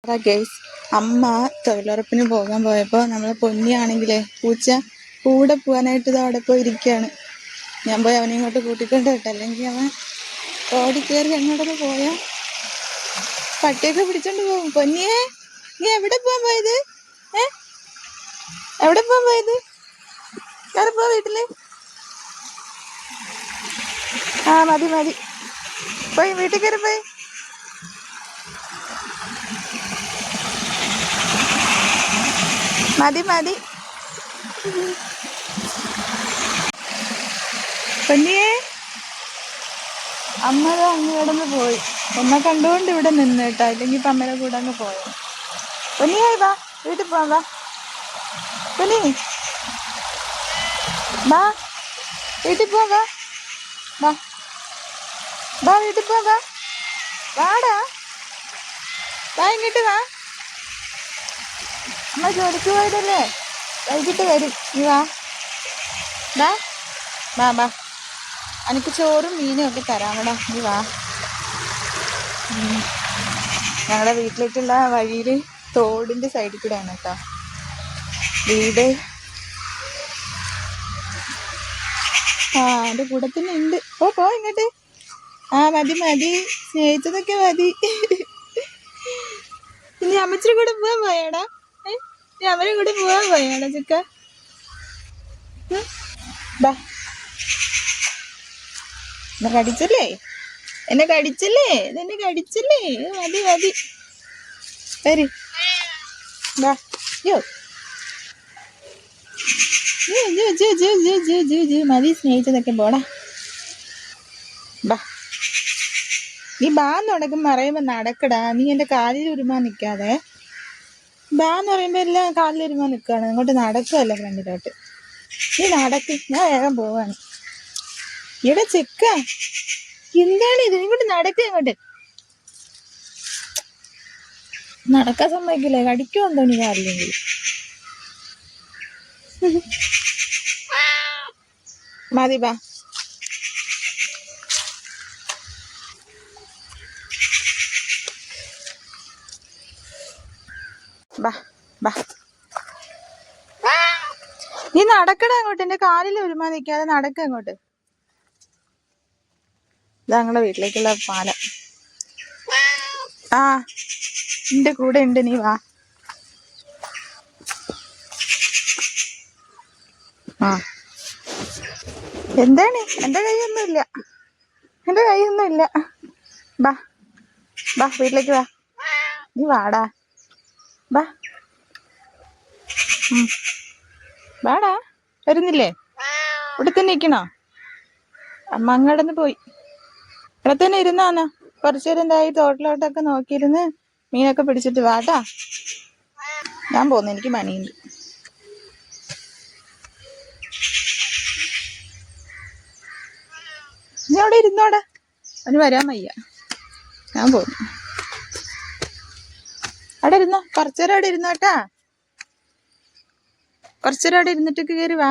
Guys, അമ്മ തൊഴിലുറപ്പിന് പോകാൻ പോയപ്പോൾ നമ്മളെ പൊന്നിയാണെങ്കിലേ പൂച്ച കൂടെ പോകാനായിട്ട് ഇത് അവിടെ പോയി ഇരിക്കുകയാണ്. ഞാൻ പോയി അവനെ ഇങ്ങോട്ട് കൂട്ടിക്കൊണ്ട് വിട്ടു, അല്ലെങ്കിൽ അവൻ ഓടിക്കയറി എങ്ങോട്ടൊക്കെ പോയാ പട്ടിയൊക്കെ പിടിച്ചോണ്ട് പോകും. പൊന്നിയെ, നീ എവിടെ പോകാൻ പോയത്? എവിടെ പോകാൻ പോയത്? കയറി പോ വീട്ടില്. ആ മതി മതി, പോയി വീട്ടിൽ കയറി പോയി. മതി മതി. പൊന്നിയെ, അമ്മ അങ്ങ് കിടന്ന് പോയി. എന്നെ കണ്ടുകൊണ്ട് ഇവിടെ നിന്ന് കേട്ടോ, ഇല്ലെങ്കിൽ ഇപ്പം അമ്മയുടെ കൂടെ അങ്ങ് പോയോ. പൊന്നിയായി വാ, വീട്ടിൽ പോവാം. വാ പൊന്നി, വാ വീട്ടിൽ പോവാ. വാ വാ വീട്ടിൽ പോവാ. വാടാ, വാ ഇങ്ങോട്ട് വാ. അമ്മ ജോലിക്ക് പോയതല്ലേ, വൈകിട്ട് വരും. നീ വാ. വാ വാ വാ, എനിക്ക് ചോറും മീനും ഒക്കെ തരാമടാ. നീ വാ. ഞങ്ങളുടെ വീട്ടിലേക്കുള്ള വഴിയിൽ തോടിൻ്റെ സൈഡിൽ കൂടെയാണ് കേട്ടോ വീട്. ആ എൻ്റെ കൂടെ തന്നെ ഉണ്ട്. പോ ഇങ്ങോട്ട്. ആ മതി മതി, സ്നേഹിച്ചതൊക്കെ മതി. ഇനി അമ്മച്ചിയുടെ കൂടെ പോവാൻ പോയാടാ? നീ അവരെ കൂടെ പോവാൻ പോയാടാ ചിക്ക? ബാ, എന്നെ കടിച്ചല്ലേ, എന്നെ കടിച്ചല്ലേ, ഇതെന്നെ കടിച്ചല്ലേ. മതി മതി, വരി. ബാ. യോ മതി, സ്നേഹിച്ചതൊക്കെ പോടാ. ബാ, നീ ബാന്ന് തുടങ്ങും പറയുമ്പോ നടക്കടാ. നീ എന്റെ കാലിൽ ഉരുമാൻ നിക്കാതെ. ബാന്ന് പറയുമ്പോ എല്ലാം കാലിൽ ഉരുമാൻ നിക്കാണ്. അങ്ങോട്ട് നടക്കുവല്ല ഫ്രണ്ടിലോട്ട്. നീ നടക്ക്, ഞാൻ വേഗം പോവാണ്. ഇവിടെ ചെക്ക, എന്താണ് ഇത്? ഇങ്ങോട്ട് നടക്കുക. ഇങ്ങോട്ട് നടക്കാൻ സമ്മതിക്കില്ലേ? കടിക്കുമെന്തോ നീ കാലില്ലെങ്കിൽ. മതി, ബാ. ബാ ബാ, നീ നടക്കട അങ്ങോട്ട്. എന്റെ കാലിൽ ഒരുമാ നിൽക്കാതെ നടക്ക അങ്ങോട്ട്. ഇത് ഞങ്ങളുടെ വീട്ടിലേക്കുള്ള പാലം. ആ എന്റെ കൂടെ ഉണ്ട്, നീ വാ. ആ എന്താണ്? എന്റെ കൈയൊന്നുമില്ല, എന്റെ കൈയൊന്നുമില്ല. ബാ ബാ, വീട്ടിലേക്ക് വാ. നീ വാടാ, ബാ. വാടാ, വരുന്നില്ലേ? ഇവിടെ തന്നെ ഇരിക്കണോ? അമ്മ അങ്ങടന്ന് പോയി. ഇവിടെ തന്നെ ഇരുന്നാന്നാ കുറച്ചു നേരം എന്തായി തോട്ടിലോട്ടൊക്കെ നോക്കിയിരുന്ന് മീനൊക്കെ പിടിച്ചിട്ട് വാട്ടാ. ഞാൻ പോന്നു, എനിക്ക് പണിയുണ്ട്. നീ അവിടെ ഇരുന്നോടെ, അവന് വരാൻ വയ്യ. ഞാൻ പോന്നു. അവിടെ ഇരുന്നോ, കുറച്ചേരം അവിടെ ഇരുന്നോട്ടാ. കുറച്ചേരം അവിടെ ഇരുന്നിട്ട് കയറി വാ.